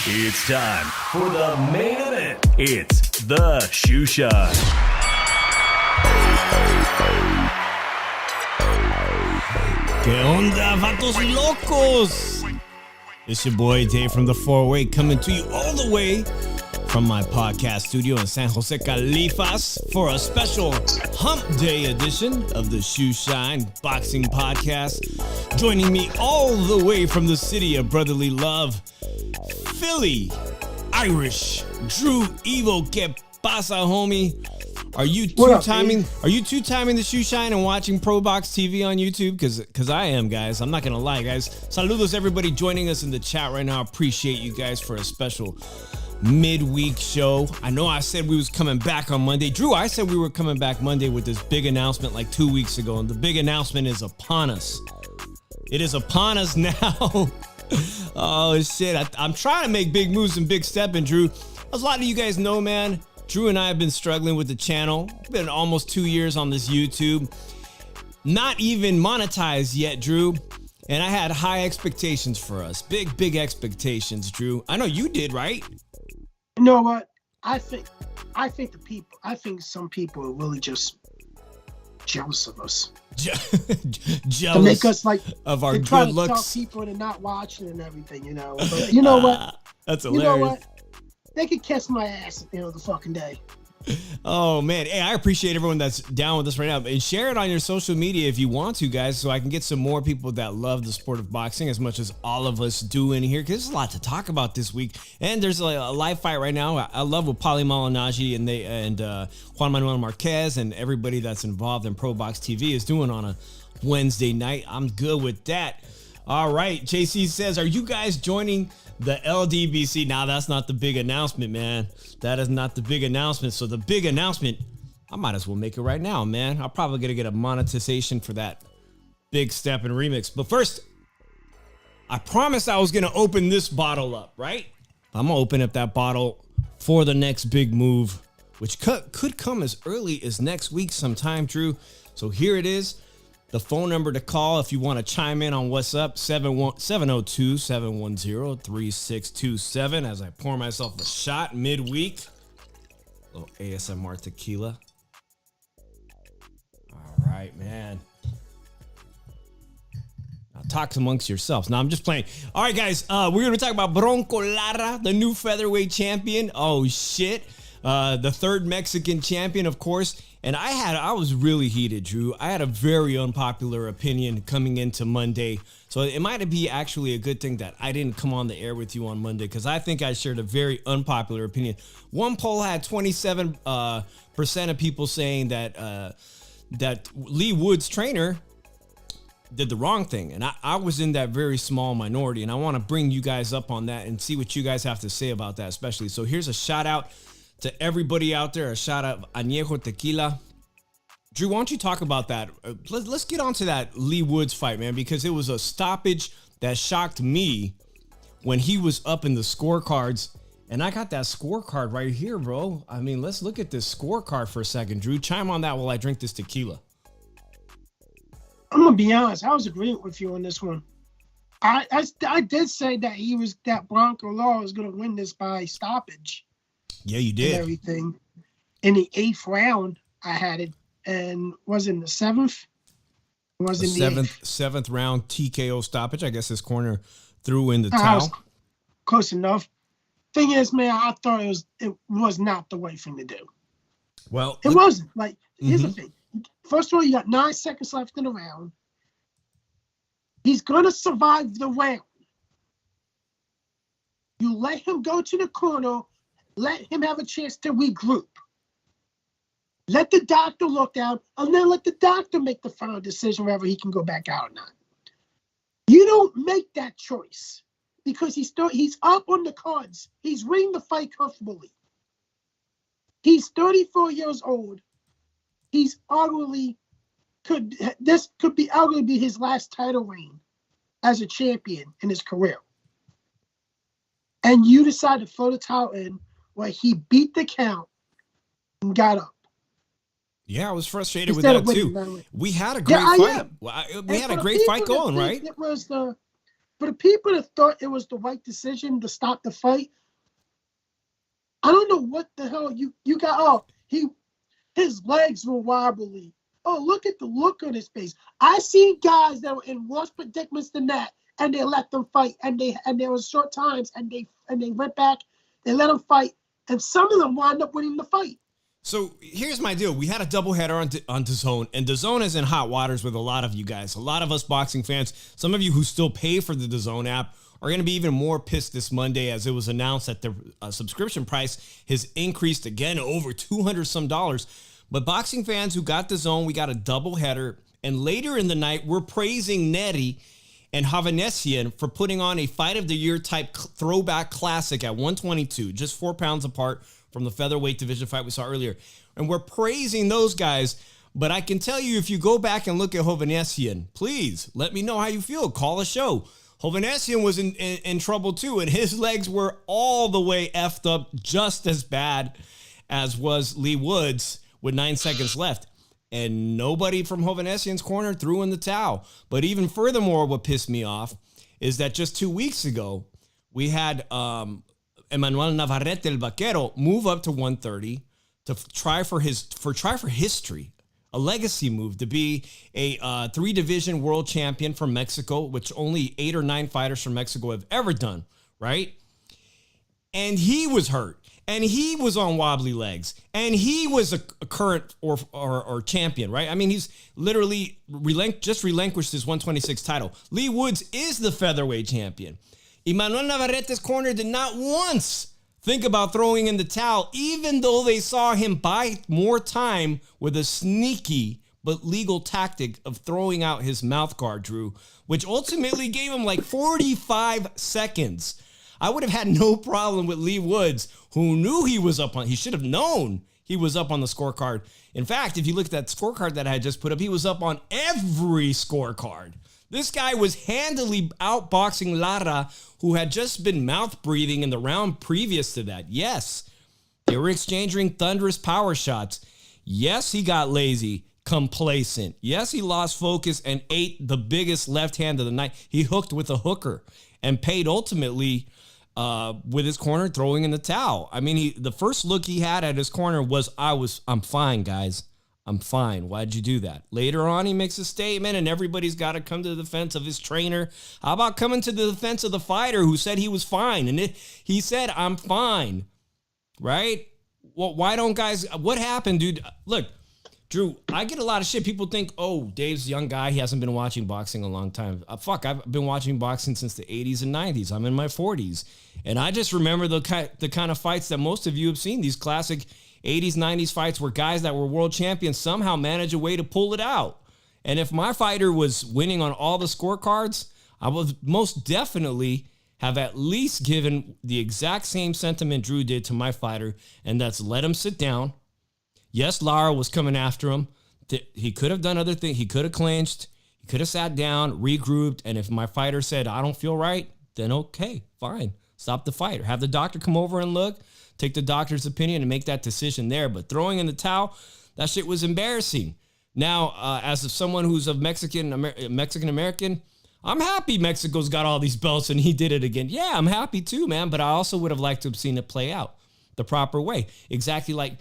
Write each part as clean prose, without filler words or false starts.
It's time for the main event. It's the Shoe Shine. ¿Qué onda, vatos locos? It's your boy Dave from the Featherweight coming to you all the way from my podcast studio in San Jose, Califas for a special Hump Day edition of the Shoe Shine Boxing Podcast. Joining me all the way from the city of brotherly love, Philly Irish Drew Evos. ¿Qué pasa, homie? Are you two-timing the Shoe Shine and watching Pro Box TV on YouTube? Because I am, guys. I'm not going to lie, guys. Saludos, everybody joining us in the chat right now. Appreciate you guys for a special midweek show. I know I said we was coming back on Monday. Drew, I said we were coming back Monday with this big announcement like 2 weeks ago, and the big announcement is upon us. It is upon us now. Oh, shit. I'm trying to make big moves and big stepping, Drew. As a lot of you guys know, man, Drew and I have been struggling with the channel. Been almost 2 years on this YouTube. Not even monetized yet, Drew. And I had high expectations for us. Big expectations, Drew. I know you did, right? You know what? I think some people are really just jealous of us. Jealous to make us like of our good looks. Tell people to not watching and everything, you know. But you know what? That's hilarious. You know what? They could kiss my ass at the end of the fucking day. Oh, man. Hey, I appreciate everyone that's down with us right now. And share it on your social media if you want to, guys, so I can get some more people that love the sport of boxing as much as all of us do in here, because there's a lot to talk about this week. And there's a live fight right now. I love what Paulie Malignaggi and Juan Manuel Marquez and everybody that's involved in Pro Box TV is doing on a Wednesday night. I'm good with that. All right. JC says, are you guys joining the LDBC? Now, that's not the big announcement, man. That is not the big announcement. So the big announcement, I might as well make it right now, man. I'm probably going to get a monetization for that big step and remix. But first, I promised I was going to open this bottle up, right? I'm going to open up that bottle for the next big move, which could come as early as next week sometime, Drew. So here it is. The phone number to call if you want to chime in on what's up, 702-710-3627 as I pour myself a shot midweek. A little ASMR tequila. All right, man. Now talk amongst yourselves. Now I'm just playing. All right, guys, we're going to talk about Bronco Lara, the new featherweight champion. Oh, shit. The third Mexican champion, of course. And I was really heated, Drew. I had a very unpopular opinion coming into Monday. So it might be actually a good thing that I didn't come on the air with you on Monday, because I think I shared a very unpopular opinion. One poll had 27% of people saying that Lee Wood's trainer did the wrong thing. And I was in that very small minority. And I want to bring you guys up on that and see what you guys have to say about that especially. So here's a shout out to everybody out there, a shout out Añejo Tequila. Drew, why don't you talk about that? Let's get on to that Lee Woods fight, man, because it was a stoppage that shocked me when he was up in the scorecards. And I got that scorecard right here, bro. I mean, let's look at this scorecard for a second. Drew, chime on that while I drink this tequila. I'm going to be honest. I was agreeing with you on this one. I did say that Bronco Lara was going to win this by stoppage. Yeah, you did. And everything. In the 8th round, I had it. And was it in the 7th? Was it in the seventh round TKO stoppage? I guess his corner threw in the towel. Close enough. Thing is, man, I thought it was not the right thing to do. Well, it wasn't. Like, here's the thing. First of all, you got 9 seconds left in the round. He's gonna survive the round. You let him go to the corner. Let him have a chance to regroup. Let the doctor look down, and then let the doctor make the final decision whether he can go back out or not. You don't make that choice because he's up on the cards. He's winning the fight comfortably. He's 34 years old. This could arguably be his last title reign as a champion in his career. And you decide to throw the towel in where he beat the count and got up. Yeah, I was frustrated with that too. We had a great fight. We had a great fight going, right? It was the For the people that thought it was the right decision to stop the fight, I don't know what the hell you got. Oh, his legs were wobbly. Oh, look at the look on his face. I seen guys that were in worse predicaments than that, and they let them fight, and there was short times, and they went back, they let them fight, and some of them wound up winning the fight. So here's my deal. We had a doubleheader on DAZN, and DAZN is in hot waters with a lot of you guys. A lot of us boxing fans, some of you who still pay for the DAZN app, are going to be even more pissed this Monday as it was announced that the subscription price has increased again over $200 some. But boxing fans who got DAZN, we got a doubleheader, and later in the night, we're praising Neri and Hovhannissian for putting on a fight of the year type throwback classic at 122, just 4 pounds apart from the featherweight division fight we saw earlier. And we're praising those guys, but I can tell you, if you go back and look at Hovhannissian, please let me know how you feel. Call a show. Hovhannissian was in trouble too, and his legs were all the way effed up, just as bad as was Lee Woods with 9 seconds left. And nobody from Hovhannissian's corner threw in the towel. But even furthermore, what pissed me off is that just 2 weeks ago, we had Emmanuel Navarrete El Vaquero move up to 130 to try for history, a legacy move to be a 3-division world champion from Mexico, which only 8 or 9 fighters from Mexico have ever done, right? And he was hurt, and he was on wobbly legs, and he was a current or champion, right? I mean, he's literally just relinquished his 126 title. Lee Woods is the featherweight champion. Emmanuel Navarrete's corner did not once think about throwing in the towel, even though they saw him buy more time with a sneaky but legal tactic of throwing out his mouth guard, Drew, which ultimately gave him like 45 seconds. I would have had no problem with Lee Woods, who knew he was up on, he should have known he was up on the scorecard. In fact, if you look at that scorecard that I had just put up, he was up on every scorecard. This guy was handily outboxing Lara, who had just been mouth breathing in the round previous to that. Yes, they were exchanging thunderous power shots. Yes, he got lazy, complacent. Yes, he lost focus and ate the biggest left hand of the night. He hooked with a hooker and paid ultimately with his corner throwing in the towel. I mean, the first look he had at his corner was, I'm fine, guys. I'm fine. Why'd you do that? Later on, he makes a statement, and everybody's got to come to the defense of his trainer. How about coming to the defense of the fighter who said he was fine? And he said, I'm fine, right? Well, why don't guys, what happened, dude? Look, Drew, I get a lot of shit. People think, oh, Dave's a young guy. He hasn't been watching boxing a long time. I've been watching boxing since the 80s and 90s. I'm in my 40s. And I just remember the kind of fights that most of you have seen, these classic 80s, 90s fights where guys that were world champions somehow manage a way to pull it out. And if my fighter was winning on all the scorecards, I would most definitely have at least given the exact same sentiment Drew did to my fighter, and that's let him sit down. Yes, Lara was coming after him. He could have done other things. He could have clinched. He could have sat down, regrouped, and if my fighter said, I don't feel right, then okay, fine. Stop the fight. Or have the doctor come over and look. Take the doctor's opinion and make that decision there. But throwing in the towel, that shit was embarrassing. Now, as of someone who's of Mexican-American, I'm happy Mexico's got all these belts and he did it again. Yeah, I'm happy too, man. But I also would have liked to have seen it play out the proper way. Exactly like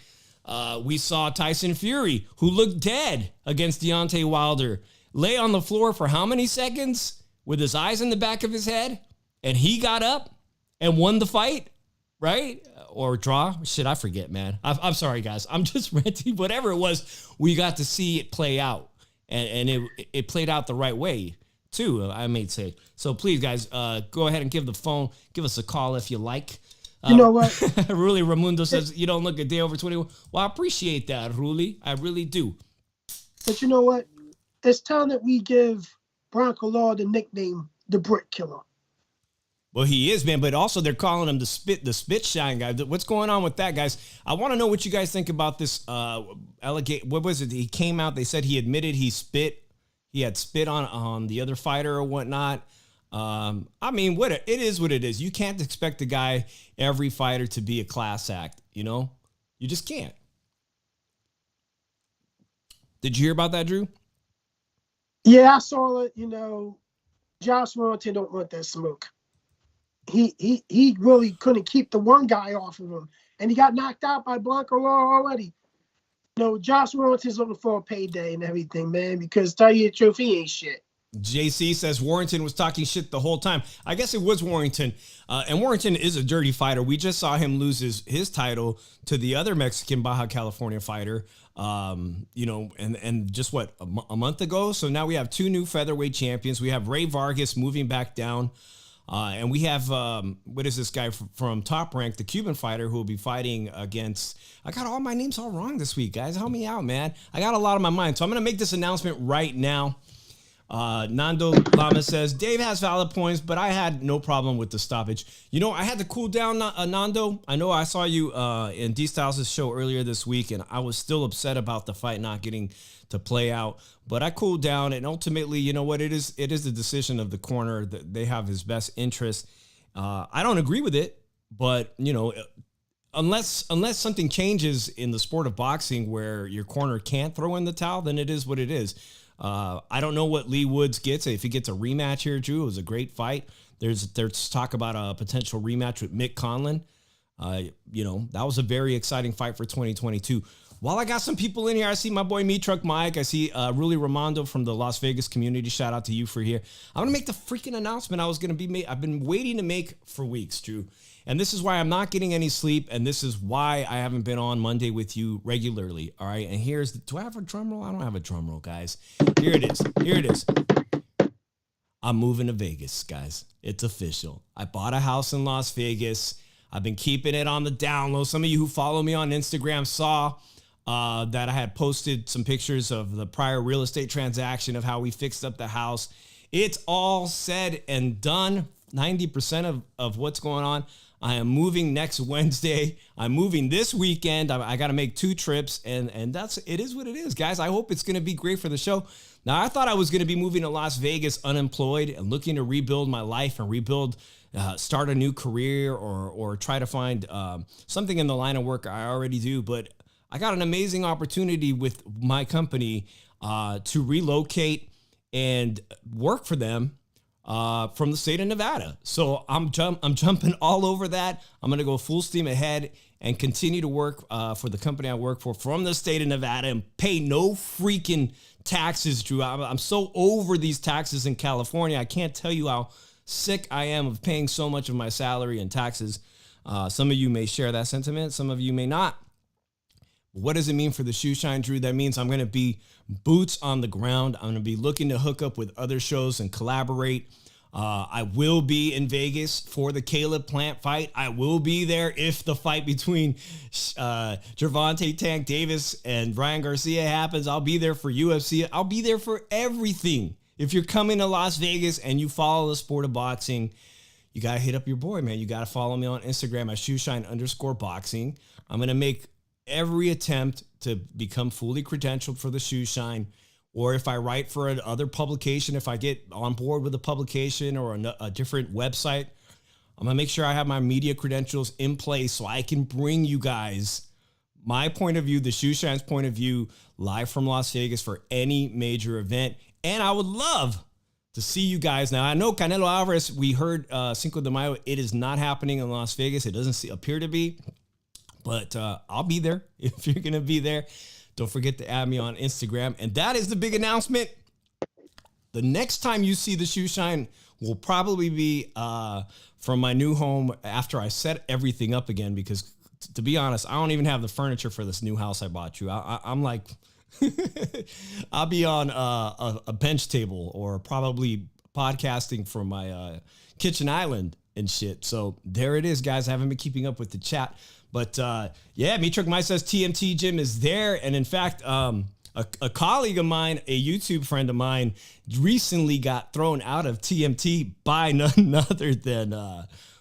we saw Tyson Fury, who looked dead against Deontay Wilder, lay on the floor for how many seconds with his eyes in the back of his head, and he got up and won the fight, right? Or draw. Shit, I forget, man. I'm sorry, guys. I'm just ranting. Whatever it was, we got to see it play out. And it played out the right way, too, I may say. So please, guys, go ahead and give us a call if you like. You know what? Ruli Ramundo says, you don't look a day over 21. Well, I appreciate that, Ruli. I really do. But you know what? It's time that we give Bronco Lara the nickname, the Brick Killer. Well, he is, man, but also they're calling him the spit shine guy. What's going on with that, guys? I want to know what you guys think about this what was it? He came out, they said he admitted he had spit on the other fighter or whatnot. I mean, it is what it is. You can't expect a guy, every fighter, to be a class act, you know? You just can't. Did you hear about that, Drew? Yeah, I saw it, you know. Josh Warrington don't want that smoke. He really couldn't keep the one guy off of him, and he got knocked out by Bronco Lara already. No, Josh Warrington's looking for a payday and everything, man, because tell you the truth, he ain't shit. JC says Warrington was talking shit the whole time. I guess it was Warrington. And Warrington is a dirty fighter. We just saw him lose his title to the other Mexican Baja California fighter, and just what, a month ago? So now we have two new featherweight champions. We have Ray Vargas moving back down. And we have, what is this guy from Top Rank, the Cuban fighter, who will be fighting against, I got all my names all wrong this week, guys. Help me out, man. I got a lot on my mind. So I'm going to make this announcement right now. Nando Lama says, Dave has valid points, but I had no problem with the stoppage. You know, I had to cool down, Nando. I know I saw you in D Styles' show earlier this week, and I was still upset about the fight not getting to play out, but I cooled down, and ultimately, you know what, it is the decision of the corner that they have his best interest. I don't agree with it, but you know, unless something changes in the sport of boxing where your corner can't throw in the towel, then it is what it is. I don't know what Lee Woods gets. If he gets a rematch here, Drew, it was a great fight. There's talk about a potential rematch with Mick Conlon. That was a very exciting fight for 2022. While I got some people in here, I see my boy Me Truck Mike. I see Ruli Ramondo from the Las Vegas community. Shout out to you for here. I'm going to make the freaking announcement I've been waiting to make for weeks, Drew. And this is why I'm not getting any sleep, and this is why I haven't been on Monday with you regularly, all right? And do I have a drum roll? I don't have a drum roll, guys. Here it is. I'm moving to Vegas, guys. It's official. I bought a house in Las Vegas. I've been keeping it on the down low. Some of you who follow me on Instagram saw that I had posted some pictures of the prior real estate transaction of how we fixed up the house. It's all said and done. 90% of what's going on. I am moving next Wednesday. I'm moving this weekend. I got to make 2 trips, and it is what it is, guys. I hope it's going to be great for the show. Now, I thought I was going to be moving to Las Vegas unemployed and looking to rebuild my life and start a new career or try to find something in the line of work I already do. But I got an amazing opportunity with my company to relocate and work for them from the state of Nevada. So I'm jumping all over that. I'm going to go full steam ahead and continue to work for the company I work for from the state of Nevada and pay no freaking taxes, Drew. I'm so over these taxes in California. I can't tell you how sick I am of paying so much of my salary in taxes. Some of you may share that sentiment. Some of you may not. What does it mean for the Shoe Shine, Drew? That means I'm going to be boots on the ground. I'm going to be looking to hook up with other shows and collaborate. I will be in Vegas for the Caleb Plant fight. I will be there if the fight between Gervonta Tank Davis and Brian Garcia happens. I'll be there for UFC. I'll be there for everything. If you're coming to Las Vegas and you follow the sport of boxing, you got to hit up your boy, man. You got to follow me on Instagram at shoeshine_boxing. I'm going to make every attempt to become fully credentialed for the Shoe Shine, or if I write for another publication, if I get on board with a publication or a different website, I'm going to make sure I have my media credentials in place so I can bring you guys my point of view, the Shoe Shine's point of view, live from Las Vegas for any major event. And I would love to see you guys. Now, I know Canelo Alvarez, we heard Cinco de Mayo, it is not happening in Las Vegas. It doesn't appear to be. But I'll be there if you're going to be there. Don't forget to add me on Instagram. And that is the big announcement. The next time you see the Shoe Shine will probably be from my new home after I set everything up again. Because to be honest, I don't even have the furniture for this new house I bought you. I'm like, I'll be on a bench table or probably podcasting from my kitchen island and shit. So there it is, guys. I haven't been keeping up with the chat. But yeah, Mitrak Mai says TMT Gym is there. And in fact, a colleague of mine, a YouTube friend of mine, recently got thrown out of TMT by none other than,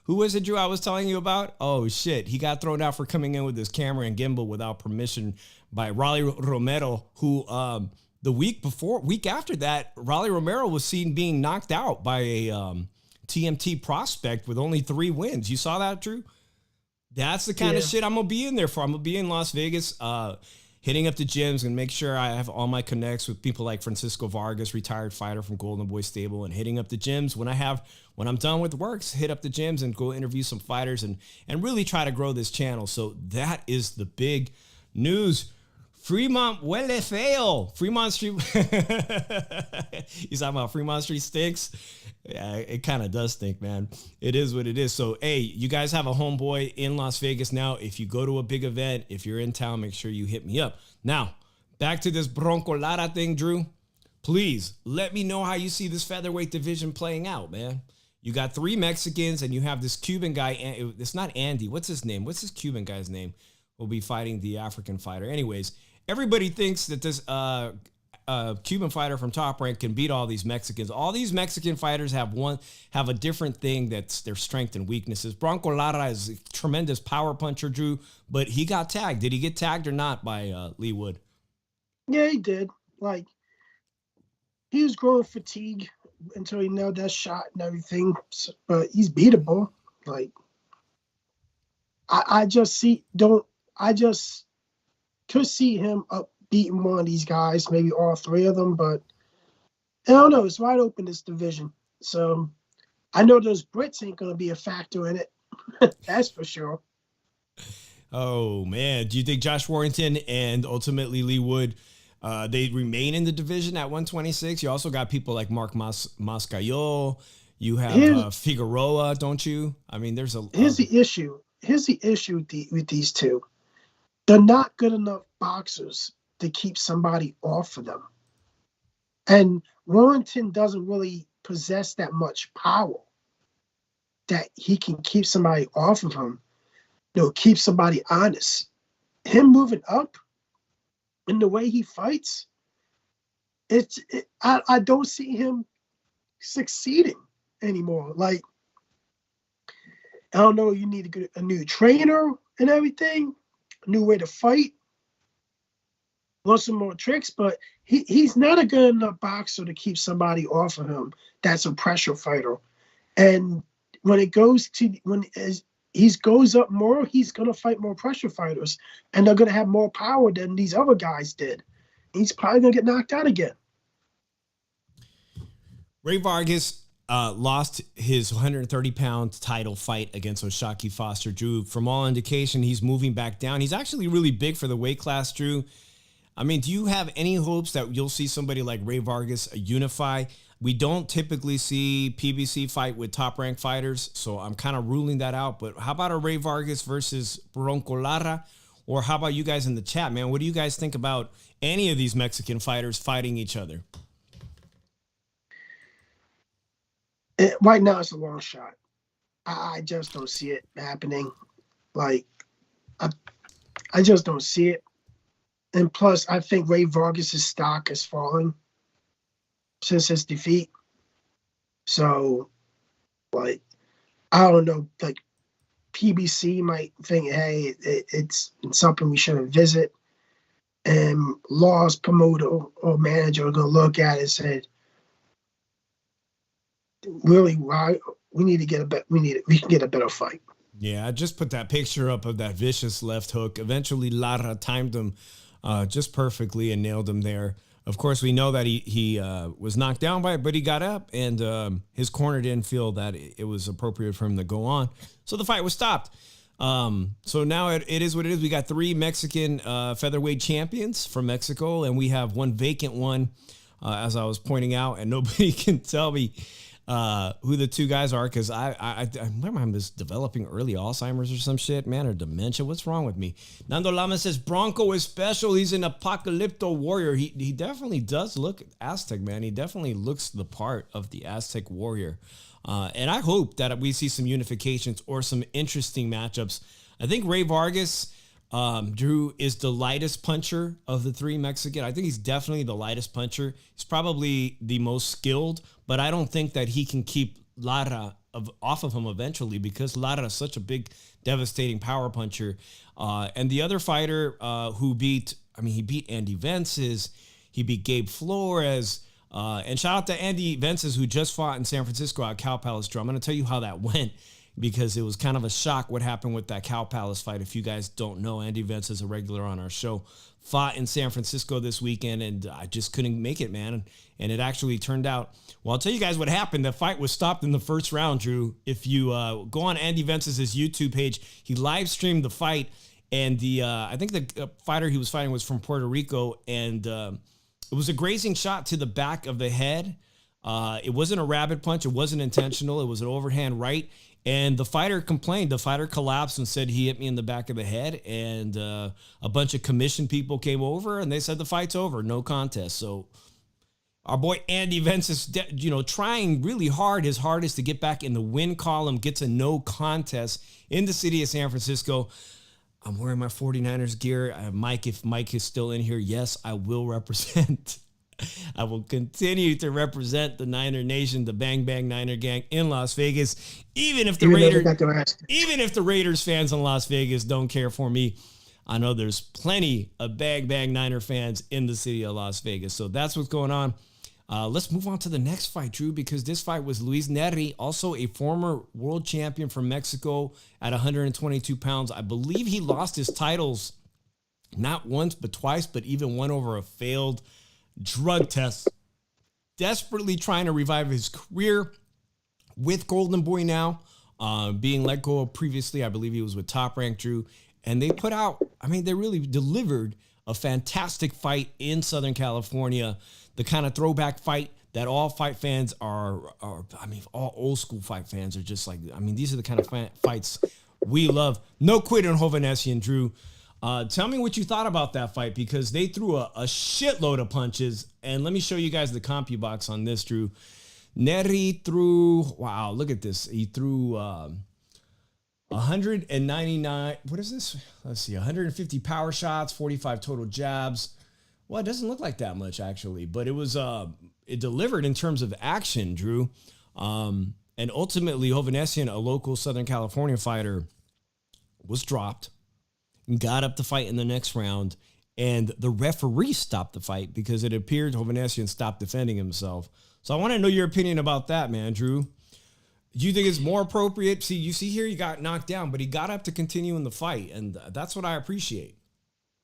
who was it, Drew, I was telling you about? Oh, shit. He got thrown out for coming in with his camera and gimbal without permission by Raleigh Romero, who the week after that, Raleigh Romero was seen being knocked out by a TMT prospect with only 3 wins. You saw that, Drew? That's the kind of shit I'm going to be in there for. I'm going to be in Las Vegas. hitting up the gyms and make sure I have all my connects with people like Francisco Vargas, retired fighter from Goldenboy stable, and hitting up the gyms when I'm done with works, hit up the gyms and go interview some fighters and really try to grow this channel. So that is the big news. Fremont huele feo. Fremont Street. He's talking about Fremont Street stinks. Yeah, it kind of does stink, man. It is what it is. So, hey, you guys have a homeboy in Las Vegas now. If you go to a big event, if you're in town, make sure you hit me up. Now, back to this Bronco Lara thing, Drew. Please let me know how you see this featherweight division playing out, man. You got 3 Mexicans and you have this Cuban guy. It's not Andy. What's his name? What's this Cuban guy's name? Will be fighting the African fighter. Anyways, everybody thinks that this Cuban fighter from Top Rank can beat all these Mexicans. All these Mexican fighters have a different thing that's their strength and weaknesses. Bronco Lara is a tremendous power puncher, Drew, but he got tagged. Did he get tagged or not by Lee Wood? Yeah, he did. Like, he was growing fatigue until he nailed that shot and everything. But he's beatable. Like, I just could see him up beating one of these guys, maybe all 3 of them, but I don't know. It's wide open, this division. So I know those Brits ain't going to be a factor in it. That's for sure. Oh, man. Do you think Josh Warrington and ultimately Lee Wood, they remain in the division at 126? You also got people like Mark Mascayo. You have Figueroa, don't you? I mean, there's a... Here's the issue. Here's the issue with these two. They're not good enough boxers to keep somebody off of them. And Warrington doesn't really possess that much power that he can keep somebody off of him, keep somebody honest. Him moving up in the way he fights, I don't see him succeeding anymore. Like, I don't know, you need to get a new trainer and everything, a new way to fight, want some more tricks, but he's not a good enough boxer to keep somebody off of him that's a pressure fighter. And when he goes up more, he's going to fight more pressure fighters, and they're going to have more power than these other guys did. He's probably going to get knocked out again. Ray Vargas lost his 130-pound title fight against Oshaki Foster. Drew, from all indication, he's moving back down. He's actually really big for the weight class, Drew. I mean, do you have any hopes that you'll see somebody like Ray Vargas unify? We don't typically see PBC fight with top-ranked fighters, so I'm kind of ruling that out. But how about a Ray Vargas versus Bronco Lara? Or how about you guys in the chat, man? What do you guys think about any of these Mexican fighters fighting each other? Right now, it's a long shot. I just don't see it happening. Like, I just don't see it. And plus, I think Ray Vargas' stock is falling since his defeat. So, like, I don't know, like, PBC might think, hey, it's something we shouldn't visit. And Law's promoter or manager are going to look at it and say, really, why we need to get we can get a better fight. Yeah, I just put that picture up of that vicious left hook. Eventually, Lara timed him just perfectly and nailed him there. Of course, we know that he was knocked down by it, but he got up, and his corner didn't feel that it was appropriate for him to go on. So the fight was stopped. So now it is what it is. We got 3 Mexican featherweight champions from Mexico, and we have 1 vacant one, as I was pointing out, and nobody can tell me who the 2 guys are, because I remember I'm just developing early Alzheimer's or some shit, man, or dementia. What's wrong with me? Nando Lama says Bronco is special. He's an apocalypto warrior. He definitely does look Aztec, man. He definitely looks the part of the Aztec warrior. And I hope that we see some unifications or some interesting matchups. I think Ray Vargas, Drew, is the lightest puncher of the 3 Mexican. I think he's definitely the lightest puncher. He's probably the most skilled, but I don't think that he can keep Lara off of him eventually, because Lara is such a big, devastating power puncher. And the other fighter who beat Andy Vences, he beat Gabe Flores. And shout out to Andy Vences, who just fought in San Francisco at Cow Palace Draw. I'm going to tell you how that went. because it was kind of a shock what happened with that Cow Palace fight. If you guys don't know, Andy Vance is a regular on our show. Fought in San Francisco this weekend, and I just couldn't make it, man. And it actually turned out, well, I'll tell you guys what happened. The fight was stopped in the first round, Drew. If you go on Andy Vance's YouTube page, he live streamed the fight, and I think the fighter he was fighting was from Puerto Rico, and it was a grazing shot to the back of the head. It wasn't a rabbit punch. It wasn't intentional. It was an overhand right. And the fighter complained. The fighter collapsed and said he hit me in the back of the head. And a bunch of commission people came over and they said the fight's over, no contest. So our boy Andy Vance is, trying really hard, his hardest to get back in the win column, gets a no contest in the city of San Francisco. I'm wearing my 49ers gear. Mike, if Mike is still in here, yes, I will represent. I will continue to represent the Niner Nation, the Bang Bang Niner Gang in Las Vegas, even if the Raiders fans in Las Vegas don't care for me. I know there's plenty of Bang Bang Niner fans in the city of Las Vegas. So that's what's going on. Let's move on to the next fight, Drew, because this fight was Luis Neri, also a former world champion from Mexico at 122 pounds. I believe he lost his titles not once, but twice, but even one over a failed drug test. Desperately trying to revive his career with Goldenboy now, being let go of previously. I believe he was with Top Rank, Drew. And they they really delivered a fantastic fight in Southern California. The kind of throwback fight that all fight fans all old school fight fans are just like, these are the kind of fights we love. No quit on Hovhanessian, Drew. Tell me what you thought about that fight, because they threw a shitload of punches. And let me show you guys the CompuBox on this, Drew. Neri threw, wow, look at this. He threw 199, what is this? Let's see, 150 power shots, 45 total jabs. Well, it doesn't look like that much, actually. But it was, it delivered in terms of action, Drew. And ultimately, Hovhanessian, a local Southern California fighter, was dropped. Got up to fight in the next round, and the referee stopped the fight because it appeared Hovhanessian stopped defending himself. So I want to know your opinion about that, man, Drew. Do you think it's more appropriate? See, you see here, he got knocked down, but he got up to continue in the fight, and that's what I appreciate.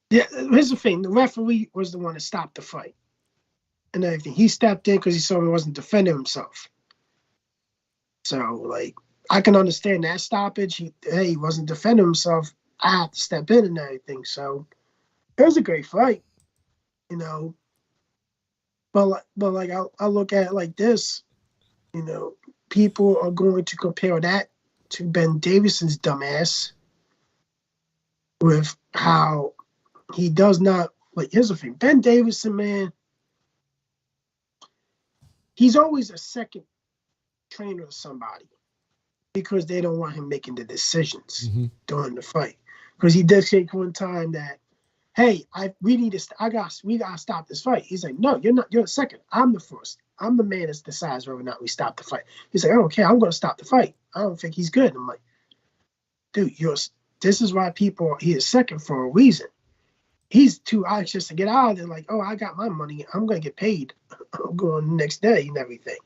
Yeah, here's the thing. The referee was the one that stopped the fight and everything. He stepped in because he saw he wasn't defending himself. So, I can understand that stoppage. He wasn't defending himself. I have to step in and everything. So it was a great fight, But I look at it like this, people are going to compare that to Ben Davison's dumbass with how he does not, here's the thing. Ben Davison, man, he's always a second trainer of somebody because they don't want him making the decisions during the fight. Because he did say one time that, hey, we gotta stop this fight. He's like, no, you're not. You're the second. I'm the first. I'm the man that decides whether or not we stop the fight. He's like, okay, I'm gonna stop the fight. I don't think he's good. I'm like, dude, this is why he is second for a reason. He's too anxious to get out of there. Like, oh, I got my money. I'm gonna get paid. I'm going the next day and everything.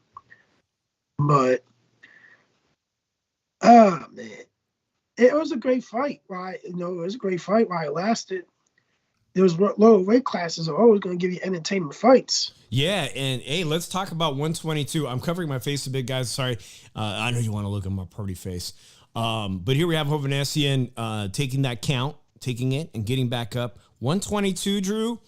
But, man. It was a great fight, right? It was a great fight while it lasted. There was lower weight classes are always going to give you entertainment fights. Yeah, and hey, let's talk about 122. I'm covering my face a bit, guys. Sorry. I know you want to look at my pretty face. But here we have Hovhanessian taking that count, taking it, and getting back up. 122, Drew.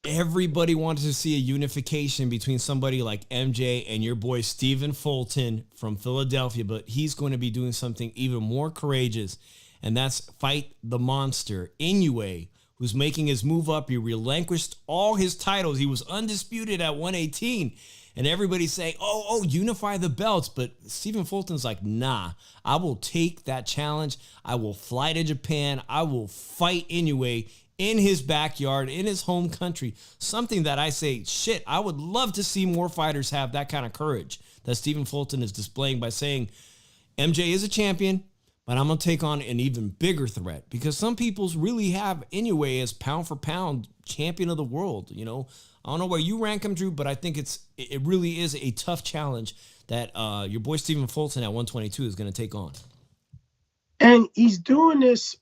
Everybody wanted to see a unification between somebody like MJ and your boy Stephen Fulton from Philadelphia, but he's going to be doing something even more courageous, and that's fight the monster, Inoue, who's making his move up. He relinquished all his titles. He was undisputed at 118, and everybody's saying, oh, unify the belts, but Stephen Fulton's like, nah, I will take that challenge. I will fly to Japan. I will fight Inoue in his backyard, in his home country, something that I say, shit, I would love to see more fighters have that kind of courage that Stephen Fulton is displaying by saying, MJ is a champion, but I'm going to take on an even bigger threat, because some people's really have Inoue as pound for pound champion of the world. I don't know where you rank him, Drew, but I think it really is a tough challenge that your boy Stephen Fulton at 122 is going to take on. And he's doing this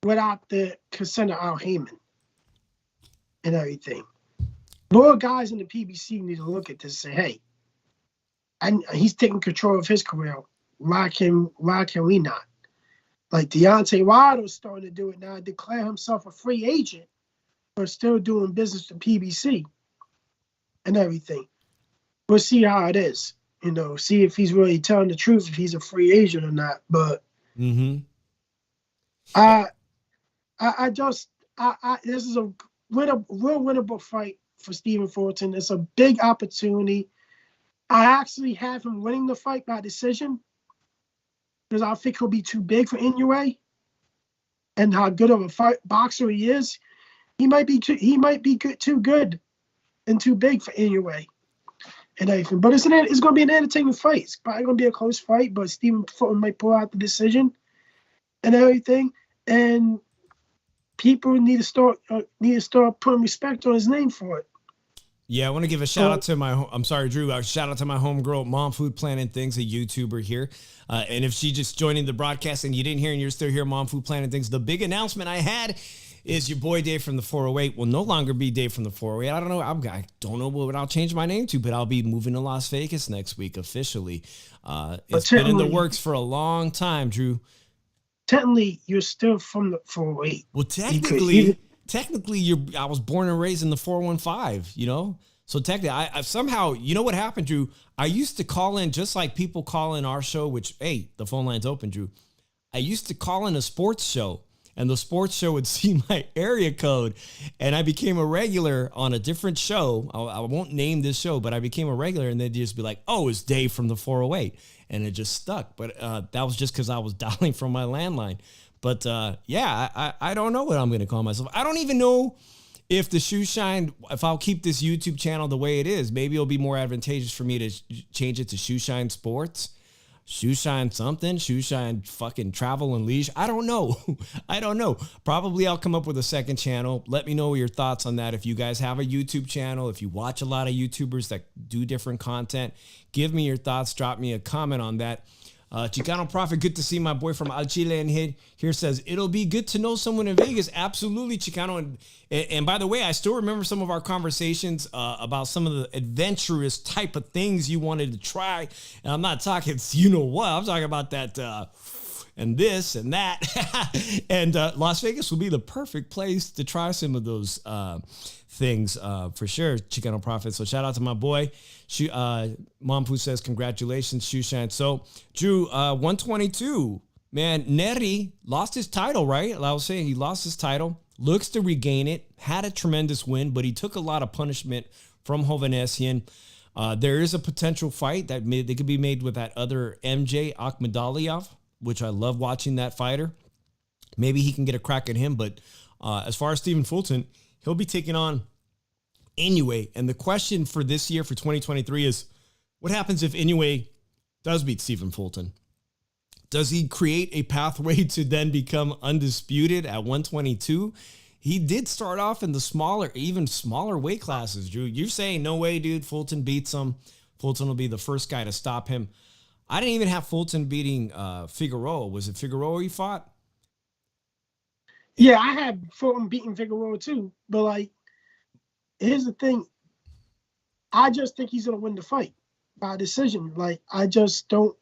without the consent of Al Heyman and everything. More guys in the PBC need to look at this and say, hey, and he's taking control of his career. Why can we not? Like Deontay Wilder's starting to do it now, declare himself a free agent, but still doing business with PBC and everything. We'll see how it is. See if he's really telling the truth, if he's a free agent or not. But I this is a real winnable fight for Stephen Fulton. It's a big opportunity. I actually have him winning the fight by decision because I think he'll be too big for Inoue, and how good of a boxer he is. He might be too good and too big for Inoue and everything. But it's going to be an entertaining fight. It's probably going to be a close fight, but Stephen Fulton might pull out the decision and everything. And people need to start putting respect on his name for it. Yeah, I want to give a shout out to I'm sorry, Drew. Shout out to my homegirl, Mom Food Planning Things, a YouTuber here. And if she just joining the broadcast and you didn't hear and you're still here, Mom Food Planning Things, the big announcement I had is your boy Dave from the 408 will no longer be Dave from the 408. I don't know what I'll change my name to, but I'll be moving to Las Vegas next week officially. It's been in the works for a long time, Drew. Technically, you're still from the 408. Well, technically, I was born and raised in the 415, So technically, I somehow, you know what happened, Drew? I used to call in, just like people call in our show, which, hey, the phone line's open, Drew. I used to call in a sports show, and the sports show would see my area code, and I became a regular on a different show. I won't name this show, but I became a regular, and they'd just be like, oh, it's Dave from the 408, and it just stuck. But that was just because I was dialing from my landline. But I don't know what I'm going to call myself. I don't even know if the Shoe Shine, if I'll keep this YouTube channel the way it is. Maybe it'll be more advantageous for me to change it to Shoe Shine Sports, Shoe Shine something, Shoe Shine fucking Travel and Leash. I don't know. Probably I'll come up with a second channel. Let me know your thoughts on that. If you guys have a YouTube channel, if you watch a lot of YouTubers that do different content, give me your thoughts. Drop me a comment on that. Chicano Prophet, good to see my boy from Al Chile and here says, it'll be good to know someone in Vegas. Absolutely, Chicano. And by the way, I still remember some of our conversations about some of the adventurous type of things you wanted to try. And I'm not talking, what, I'm talking about that and this and that. And Las Vegas will be the perfect place to try some of those things for sure, Chicano Prophet. So shout out to my boy. Mom Poo says, congratulations, Shoe Shine. So, Drew, 122, man, Neri lost his title, right? I was saying he lost his title, looks to regain it, had a tremendous win, but he took a lot of punishment from Hovhanessian. There is a potential fight that they could be made with that other MJ Akhmadaliev, which I love watching that fighter. Maybe he can get a crack at him, but as far as Stephen Fulton, he'll be taking on Inoue. And the question for this year, for 2023, is what happens if Inoue does beat Stephen Fulton? Does he create a pathway to then become undisputed at 122? He did start off in the even smaller weight classes, Drew. You're saying, no way, dude, Fulton beats him. Fulton will be the first guy to stop him. I didn't even have Fulton beating Figueroa. Was it Figueroa he fought? Yeah, I had Fulton beating Figueroa too. But, here's the thing. I just think he's going to win the fight by decision. I just don't,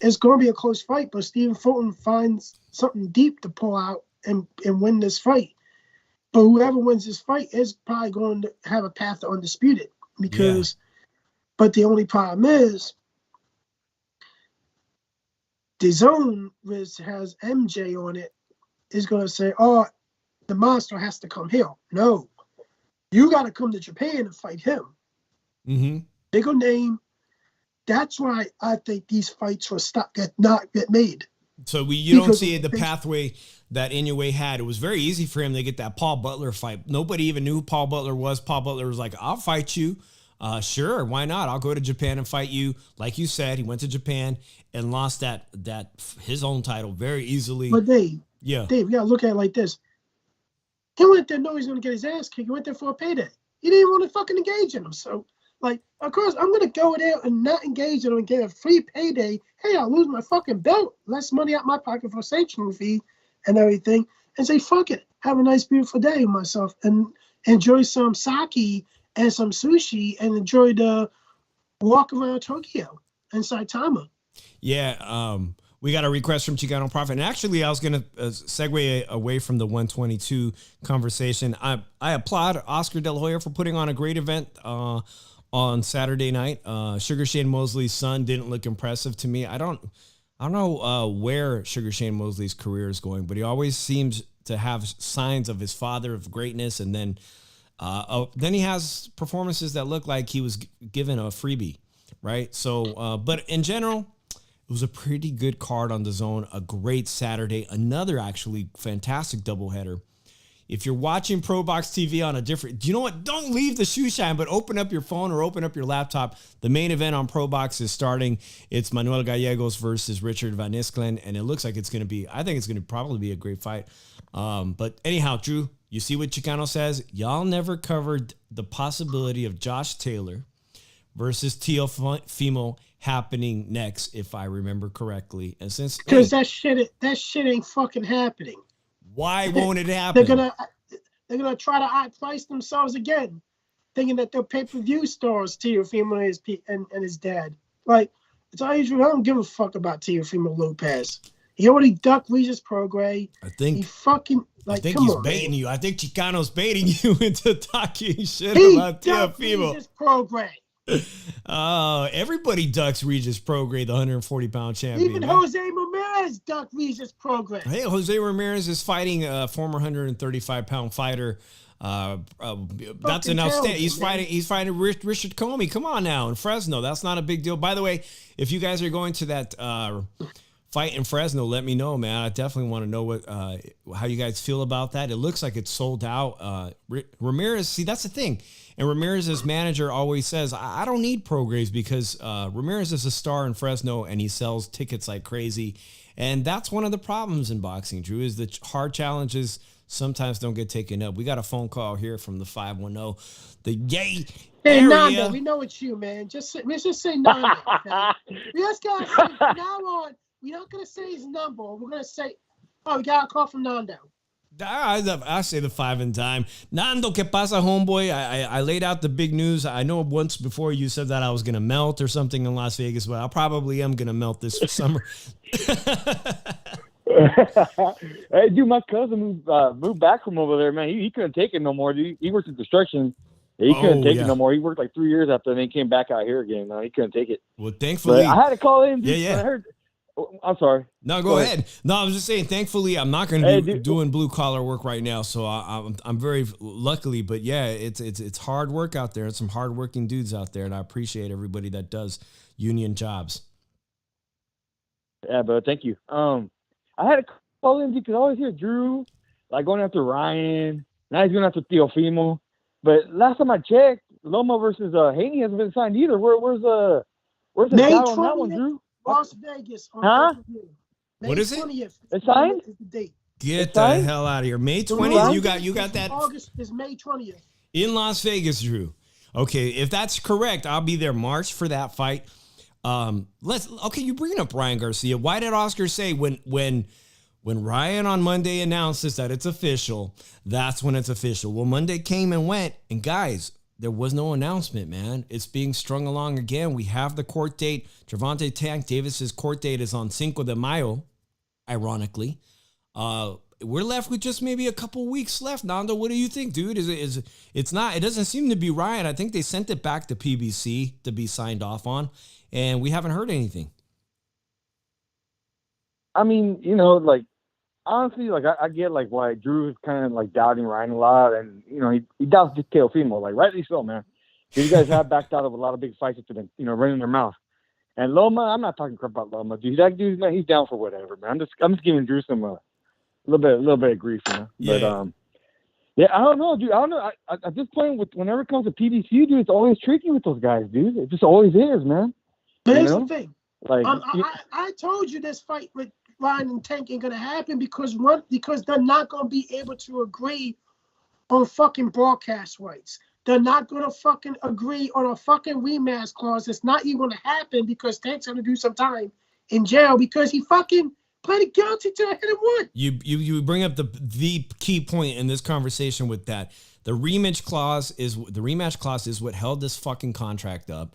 it's going to be a close fight, but Stephen Fulton finds something deep to pull out and win this fight. But whoever wins this fight is probably going to have a path to undisputed but the only problem is DAZN, which has MJ on it, is going to say, oh, the monster has to come here. No. You got to come to Japan and fight him. Mm-hmm. Bigger name. That's why I think these fights will not get made. So you don't see the pathway that Inoue had. It was very easy for him to get that Paul Butler fight. Nobody even knew who Paul Butler was. Paul Butler was like, I'll fight you. Sure, why not? I'll go to Japan and fight you. Like you said, he went to Japan and lost that his own title very easily. But Dave, you got to look at it like this. He went there knowing he's going to get his ass kicked. He went there for a payday. He didn't want to fucking engage in him. So Like, of course, I'm gonna go there and not engage it and get a free payday. Hey, I'll lose my fucking belt, less money out my pocket for sanctioning fee and everything, and say fuck it, have a nice, beautiful day with myself and enjoy some sake and some sushi and enjoy the walk around Tokyo and Saitama. Yeah, we got a request from Chicano Prophet. And actually, I was going to segue away from the 122 conversation. I applaud Oscar De La Hoya for putting on a great event on Saturday night. Sugar Shane Mosley's son didn't look impressive to me. I don't know where Sugar Shane Mosley's career is going, but he always seems to have signs of his father of greatness. And then he has performances that look like he was given a freebie, right? So, but in general, it was a pretty good card on DAZN, a great Saturday, another actually fantastic doubleheader. If you're watching Pro Box TV on a different, you know what? Don't leave the shoe shine, but open up your phone or open up your laptop. The main event on Pro Box is starting. It's Manuel Gallegos versus Richard Van Iskelen, and it looks like it's going to be, I think it's going to probably be a great fight. But anyhow, Drew, you see what Chicano says? Y'all never covered the possibility of Josh Taylor versus Teofimo happening next, if I remember correctly. And since because that shit ain't fucking happening. Why won't it happen? They're gonna try to outprice themselves again, thinking that they're pay-per-view stars, Teofimo and his dad. Like, it's all usual. I don't give a fuck about Teofimo Lopez. He already ducked Regis Prograis. I think he's baiting you. I think Chicano's baiting you into talking shit about Teofimo. Regis Prograis. Everybody ducks Regis Prograis, the 140-pound champion. Even Jose Ramirez ducked Regis Prograis. Hey, Jose Ramirez is fighting a former 135-pound fighter. That's an outstanding. He's fighting Richard Comey. Come on now, in Fresno. That's not a big deal. By the way, if you guys are going to that fight in Fresno, let me know, man. I definitely want to know what how you guys feel about that. It looks like it's sold out. Ramirez, see, that's the thing. And Ramirez's manager always says, I don't need Prograis because Ramirez is a star in Fresno and he sells tickets like crazy. And that's one of the problems in boxing, Drew, is the hard challenges sometimes don't get taken up. We got a phone call here from the 510. The yay Hey, area. Nando, we know it's you, man. Let's just say Nando. Okay? We just gotta say from now on, we're not gonna say his number. We're gonna say, oh, we got a call from Nando. I say the 5 and dime. Nando, ¿qué pasa, homeboy? I laid out the big news. I know once before you said that I was going to melt or something in Las Vegas, but I probably am going to melt this summer. Hey, dude, my cousin moved back from over there, man. He couldn't take it no more, dude. He worked in construction. He couldn't take it no more. He worked like 3 years after, and then he came back out here again. He couldn't take it. Well, thankfully. But I had to call in, dude. Yeah. I heard. I'm sorry. No, go ahead. No, I was just saying, thankfully, I'm not going to be doing blue-collar work right now, so I'm very luckily. But, yeah, it's hard work out there. It's some hard-working dudes out there, and I appreciate everybody that does union jobs. Yeah, but thank you. I had to call in because I always hear Drew, like, going after Ryan. Now he's going after Teofimo. But last time I checked, Loma versus Haney hasn't been signed either. Where's the guy on that one, Drew? Las Vegas. What is it? 20th. It's signed? Is the date. Get the hell out of here. May 20th, you got that. August is May 20th. In Las Vegas, Drew. Okay, if that's correct, I'll be there March for that fight. You bring up Ryan Garcia. Why did Oscar say when Ryan on Monday announces that it's official, that's when it's official? Well, Monday came and went, and guys, there was no announcement, man. It's being strung along again. We have the court date. Gervonta Tank Davis's court date is on Cinco de Mayo, ironically. We're left with just maybe a couple weeks left. Nando, what do you think, dude? It doesn't seem to be Ryan. I think they sent it back to PBC to be signed off on, and we haven't heard anything. I mean, honestly, I get why Drew is kind of doubting Ryan a lot, and he doubts Teofimo, rightly so, man. You guys have backed out of a lot of big fights after them, running their mouth. And Loma, I'm not talking crap about Loma, dude. That dude, man, he's down for whatever, man. I'm just giving Drew some a little bit of grief, Yeah. But yeah, I don't know, dude. I don't know. At this point, whenever it comes to PBC, dude, it's always tricky with those guys, dude. It just always is, man. But here's the thing. I told you this fight with Ryan and Tank ain't gonna happen because they're not gonna be able to agree on fucking broadcast rights. they're not going to fucking agree on a fucking rematch clause. It's not even going to happen because Tank's going to do some time in jail because he fucking pleaded guilty to a hit and one. You bring up the key point in this conversation with that. The rematch clause is what held this fucking contract up.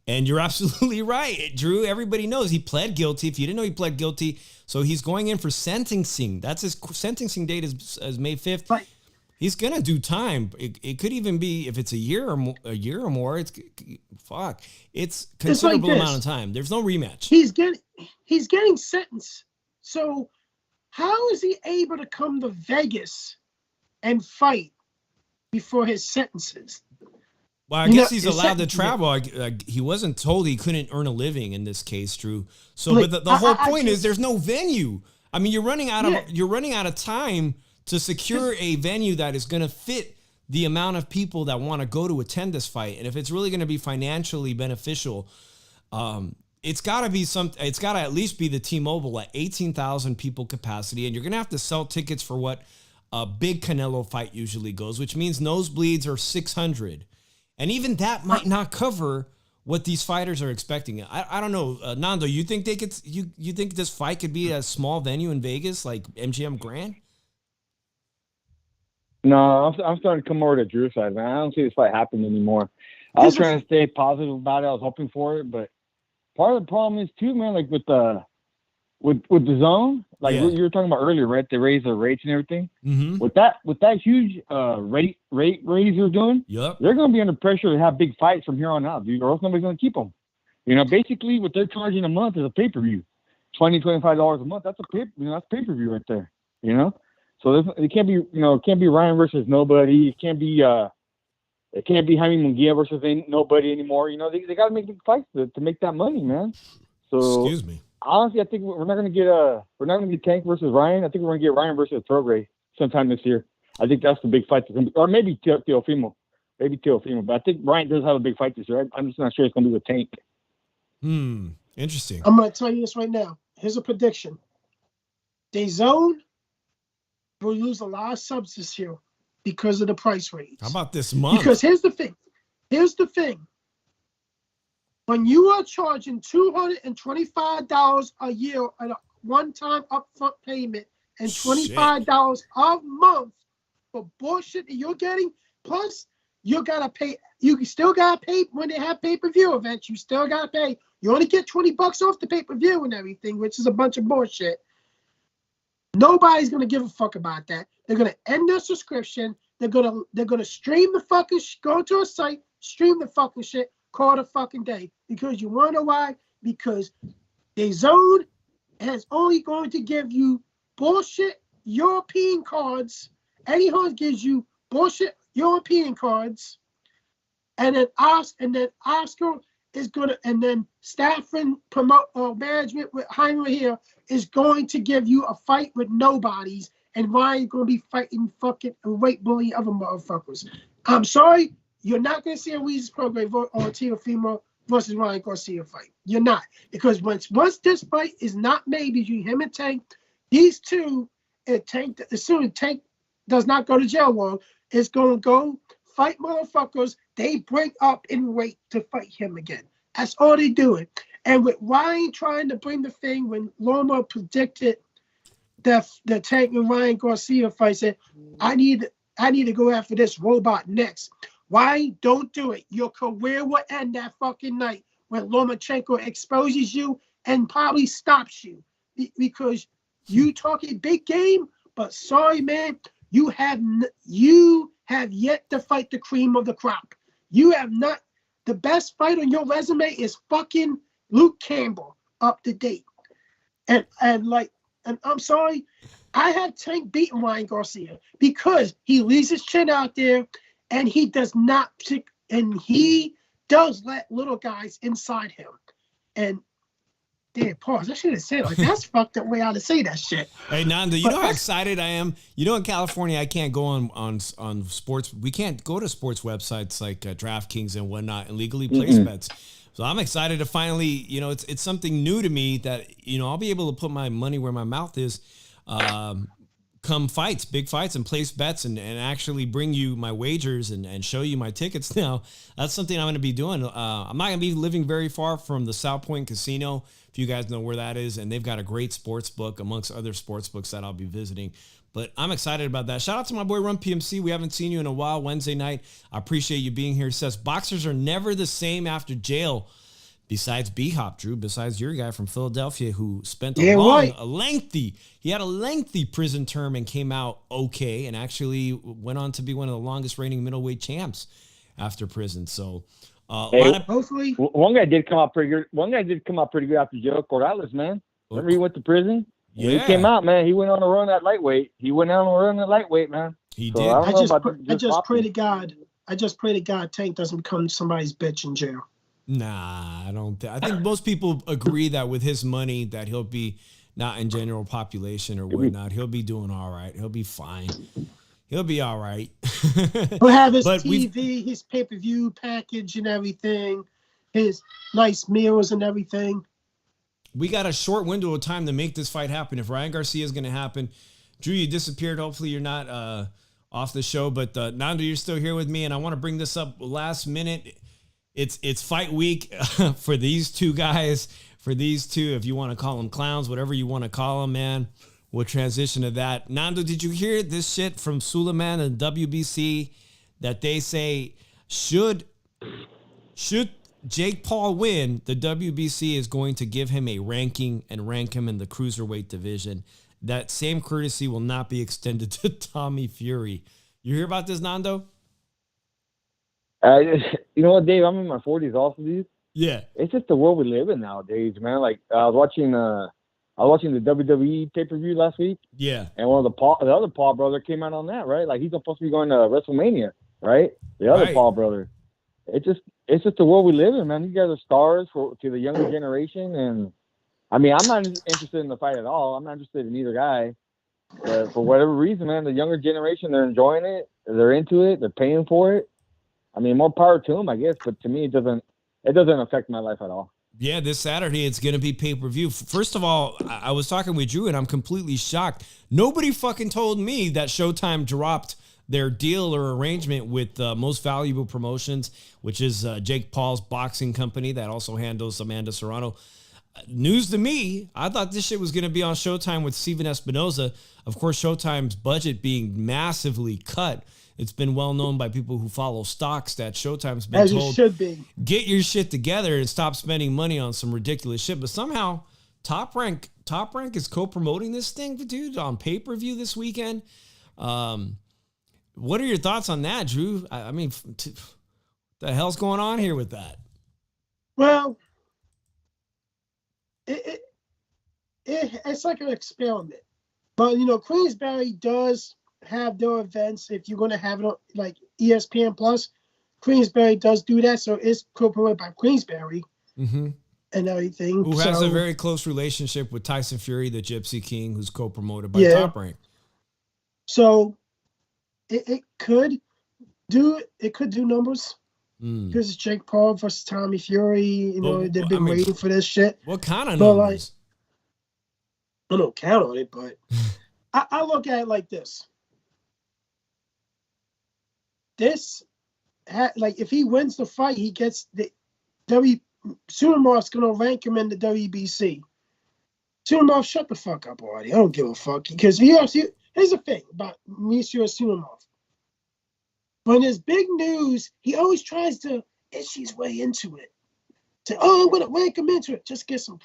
And you're absolutely right, Drew. Everybody knows he pled guilty. If you didn't know, he pled guilty. So he's going in for sentencing. That's his sentencing date is May 5th. Right. He's gonna do time. It could even be if it's a year or more. It's considerable like amount of time. There's no rematch. He's getting sentenced. So how is he able to come to Vegas and fight before his sentences? Well, I guess he's allowed to travel. He wasn't told he couldn't earn a living in this case, Drew. So, but the whole point is there's no venue. I mean, you're running out of time to secure a venue that is going to fit the amount of people that want to go to attend this fight. And if it's really going to be financially beneficial, it's got to be it's got to at least be the T-Mobile at 18,000 people capacity. And you're going to have to sell tickets for what a big Canelo fight usually goes, which means nosebleeds are 600. And even that might not cover what these fighters are expecting. I don't know, Nando. You think you think this fight could be a small venue in Vegas like MGM Grand? No, I'm starting to come over to Drew's side, man. I don't see this fight happening anymore. I was trying to stay positive about it. I was hoping for it, but part of the problem is too, man. Like with the DAZN, like you were talking about earlier, right? They raise the rates and everything. Mm-hmm. With that huge rate raise they're doing, they're going to be under pressure to have big fights from here on out, dude, or else nobody's going to keep them. You know, basically what they're charging a month is a pay-per-view, $25 a month. That's that's pay-per-view right there. You know, so it can't be Ryan versus nobody. It can't be Jaime Munguia versus nobody anymore. You know, they got to make big fights to make that money, man. So excuse me. Honestly, I think we're not going to get Tank versus Ryan. I think we're going to get Ryan versus Prograis sometime this year. I think that's the big fight, or maybe Teofimo. But I think Ryan does have a big fight this year. I'm just not sure it's going to be with Tank. Interesting. I'm going to tell you this right now. Here's a prediction. DAZN will lose a lot of subs this year because of the price raise. How about this month? Because here's the thing. When you are charging $225 a year at a one-time upfront payment and $25 a month for bullshit that you're getting, plus you gotta pay. You still gotta pay when they have pay-per-view events. You still gotta pay. You only get $20 off the pay-per-view and everything, which is a bunch of bullshit. Nobody's gonna give a fuck about that. They're gonna end their subscription. They're gonna stream the fucking go to a site, stream the fucking shit. Call it a fucking day. Because you want to know why? Because DAZN is only going to give you bullshit European cards. Anyone gives you bullshit European cards. And then Oscar is gonna, and then staff and management with Jaime here is going to give you a fight with nobodies, and Ryan's gonna be fighting fucking weight bully other motherfuckers. I'm sorry. You're not going to see a Weezus program or Teofimo versus Ryan Garcia fight. You're not. Because once this fight is not made between him and Tank, these two, as soon as Tank does not go to jail long, is going to go fight motherfuckers they bring up in weight to fight him again. That's all they doing. And with Ryan trying to bring the thing, when Loma predicted the Tank and Ryan Garcia fight, said, I need to go after this robot next. Why don't do it? Your career will end that fucking night when Lomachenko exposes you and probably stops you because you talking big game. But sorry, man, you have yet to fight the cream of the crop. You have not. The best fight on your resume is fucking Luke Campbell, up to date. And I'm sorry, I have Tank beating Ryan Garcia because he leaves his chin out there. And he does not pick, and he does let little guys inside him. And damn, pause. I should have said like that's fucked up way out to say that shit. Hey Nando, you know how excited I am. You know, in California, I can't go on sports. We can't go to sports websites like DraftKings and whatnot and legally place bets. So I'm excited to finally, you know, it's something new to me that, you know, I'll be able to put my money where my mouth is. come fights, big fights, and place bets and actually bring you my wagers and show you my tickets now. That's something I'm going to be doing. I'm not going to be living very far from the South Point Casino, if you guys know where that is, and they've got a great sports book amongst other sports books that I'll be visiting. But I'm excited about that. Shout out to my boy Run PMC. We haven't seen you in a while. Wednesday night. I appreciate you being here. He says boxers are never the same after jail. Besides B-Hop, Drew, besides your guy from Philadelphia who spent he had a lengthy prison term and came out okay and actually went on to be one of the longest reigning middleweight champs after prison. So, hopefully, one guy did come out pretty good. One guy did come out pretty good after jail. Corrales, man. Remember he went to prison? Yeah. When he came out, man, he went on a run at lightweight. Man. He so did. I just pray to God. Tank doesn't become somebody's bitch in jail. Nah, I don't. I think most people agree that with his money that he'll be not in general population or whatnot. He'll be doing all right. He'll be fine. He'll be all right. He'll have his TV, his pay-per-view package and everything, his nice meals and everything. We got a short window of time to make this fight happen. If Ryan Garcia is going to happen, Drew, you disappeared. Hopefully you're not off the show, but Nando, you're still here with me, and I want to bring this up last minute. It's fight week for these two guys, for these two, if you want to call them clowns, whatever you want to call them, man. We'll transition to that. Nando, did you hear this shit from Suleiman and WBC that they say should Jake Paul win, the WBC is going to give him a ranking and rank him in the cruiserweight division. That same courtesy will not be extended to Tommy Fury. You hear about this, Nando? You know what, Dave? I'm in my 40s also, dude. Yeah. It's just the world we live in nowadays, man. Like, I was watching the WWE pay-per-view last week. Yeah. And one of the other Paul brother came out on that, right? Like, he's supposed to be going to WrestleMania, right? The other Paul brother. It's just the world we live in, man. These guys are stars to the younger generation. And, I mean, I'm not interested in the fight at all. I'm not interested in either guy. But for whatever reason, man, the younger generation, they're enjoying it. They're into it. They're paying for it. I mean, more power to them, I guess, but to me, it doesn't affect my life at all. Yeah, this Saturday, it's going to be pay-per-view. First of all, I was talking with Drew, and I'm completely shocked. Nobody fucking told me that Showtime dropped their deal or arrangement with Most Valuable Promotions, which is Jake Paul's boxing company that also handles Amanda Serrano. News to me. I thought this shit was going to be on Showtime with Steven Espinoza. Of course, Showtime's budget being massively cut. It's been well known by people who follow stocks that Showtime's been told, should be. Get your shit together and stop spending money on some ridiculous shit. But somehow Top Rank is co-promoting this thing, dude, on pay-per-view this weekend. What are your thoughts on that, Drew? I mean, the hell's going on here with that? Well, it's like an experiment. But, Queensberry does have their events. If you're going to have it on, like ESPN Plus, Queensberry does do that, so it's co-promoted by Queensberry and everything. Who has a very close relationship with Tyson Fury, the Gypsy King, who's co-promoted by Top Rank. So it could do numbers because it's Jake Paul versus Tommy Fury. They've been waiting for this shit. What kind of numbers? I don't count on it, but I look at it like this. If he wins the fight, he gets the Suleiman's gonna rank him in the WBC. Suleiman, shut the fuck up already. I don't give a fuck because here's the thing about Monsieur Suleiman. When there's big news, he always tries to itch his way into it. Say, I'm gonna rank him into it. Just get some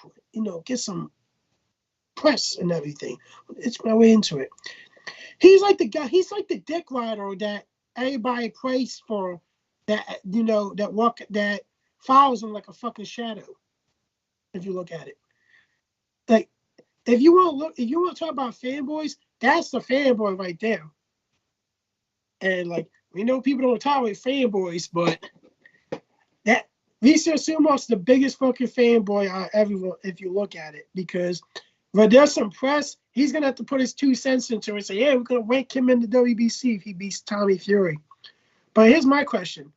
press and everything. It's my way into it. He's like the guy. He's like the dick rider that everybody prays for. That follows him like a fucking shadow. If you look at it, like if you want to talk about fanboys, that's the fanboy right there. And like we know people don't tolerate fanboys, but that Visser Sumo's the biggest fucking fanboy I ever. If you look at it, because when there's some press, he's gonna have to put his 2 cents into it and say, "Yeah, we're gonna rank him in the WBC if he beats Tommy Fury." But here's my question: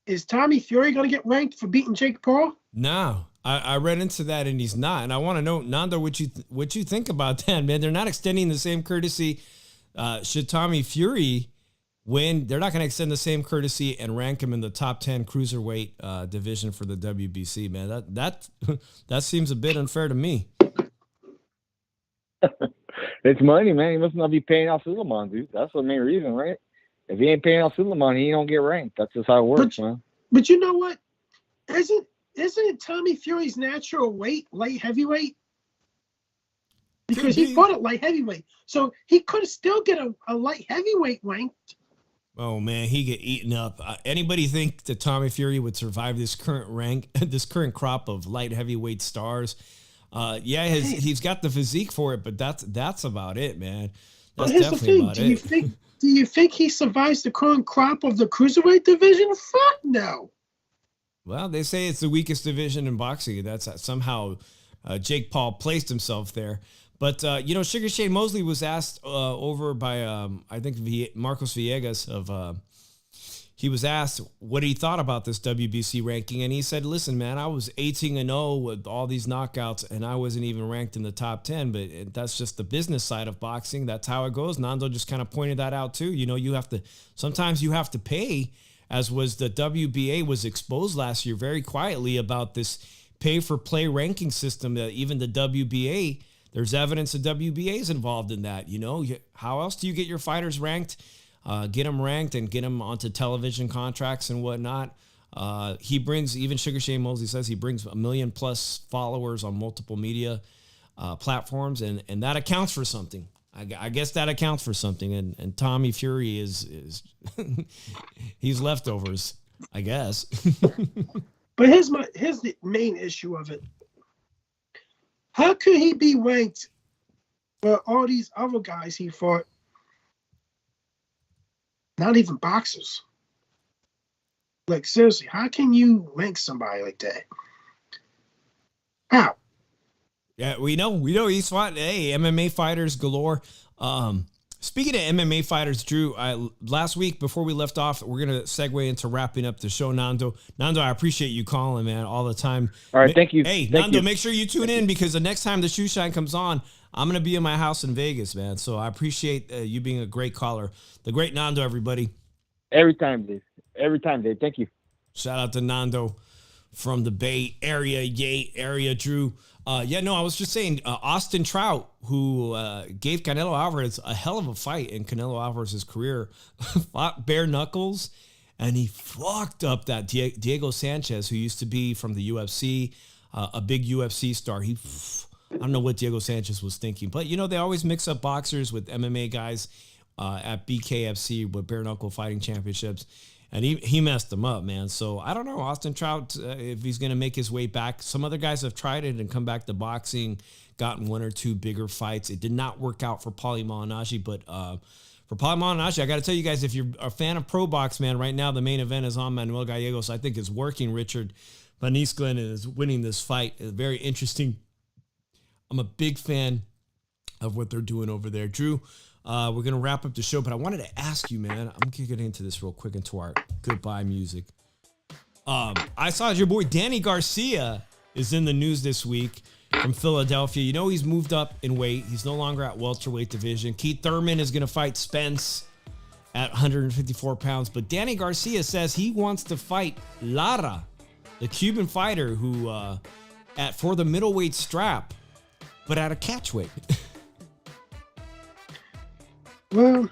is Tommy Fury gonna get ranked for beating Jake Paul? No, I read into that and he's not. And I want to know, Nando, what you think about that, man? They're not extending the same courtesy Should Tommy Fury win, they're not going to extend the same courtesy and rank him in the top 10 cruiserweight division for the WBC, man. That seems a bit unfair to me. It's money, man. He must not be paying off Suleiman, dude. That's the main reason, right? If he ain't paying off Suleiman, he don't get ranked. That's just how it works, man. But you know what? Isn't it Tommy Fury's natural weight, light heavyweight? Because he fought at light heavyweight. So he could still get a light heavyweight ranked. Oh, man, he get eaten up. Anybody think that Tommy Fury would survive this current rank, this current crop of light heavyweight stars? Yeah, he's got the physique for it, but that's about it, man. That's definitely about it. Do you think he survives the current crop of the cruiserweight division? Fuck no. Well, they say it's the weakest division in boxing. That's somehow Jake Paul placed himself there. But, Sugar Shane Mosley was asked over by, I think, Marcos Villegas he was asked what he thought about this WBC ranking. And he said, listen, man, I was 18-0 with all these knockouts and I wasn't even ranked in the top 10. But that's just the business side of boxing. That's how it goes. Nando just kind of pointed that out too. Sometimes you have to pay, as was the WBA was exposed last year very quietly about this pay for play ranking system. Even the WBA, there's evidence the WBA is involved in that. How else do you get your fighters ranked? Get them ranked and get them onto television contracts and whatnot. He brings, even Sugar Shane Mosley says, he brings 1 million plus followers on multiple media platforms, and that accounts for something. I guess that accounts for something. And Tommy Fury is he's leftovers, I guess. But here's the main issue of it. How could he be ranked where all these other guys he fought, not even boxers? Like, seriously, how can you rank somebody like that? How? Yeah, we know he's fought, MMA fighters galore. Speaking of MMA fighters, Drew, last week before we left off, we're going to segue into wrapping up the show, Nando. Nando, I appreciate you calling, man, all the time. All right, thank you. Hey, Nando, make sure you tune in because the next time the Shoe Shine comes on, I'm going to be in my house in Vegas, man. So I appreciate you being a great caller. The great Nando, everybody. Every time, Dave. Every time, Dave. Thank you. Shout out to Nando from the Bay Area, Drew. I was just saying, Austin Trout, who gave Canelo Alvarez a hell of a fight in Canelo Alvarez's career, fought bare knuckles, and he fucked up that Diego Sanchez, who used to be from the UFC, a big UFC star. I don't know what Diego Sanchez was thinking, but, they always mix up boxers with MMA guys at BKFC with bare knuckle fighting championships. And he messed them up, man. So I don't know, Austin Trout, if he's going to make his way back. Some other guys have tried it and come back to boxing, gotten one or two bigger fights. It did not work out for Paulie Malignaggi, but for Paulie Malignaggi, I got to tell you guys, if you're a fan of Pro Box, man, right now the main event is on Manuel Gallegos. I think is working. Richard Van is winning this fight. It's very interesting. I'm a big fan of what they're doing over there. Drew, we're going to wrap up the show, but I wanted to ask you, man, I'm going to get into this real quick into our goodbye music. I saw your boy Danny Garcia is in the news this week from Philadelphia. He's moved up in weight. He's no longer at welterweight division. Keith Thurman is going to fight Spence at 154 pounds, but Danny Garcia says he wants to fight Lara, the Cuban fighter who for the middleweight strap, but at a catchweight. Well,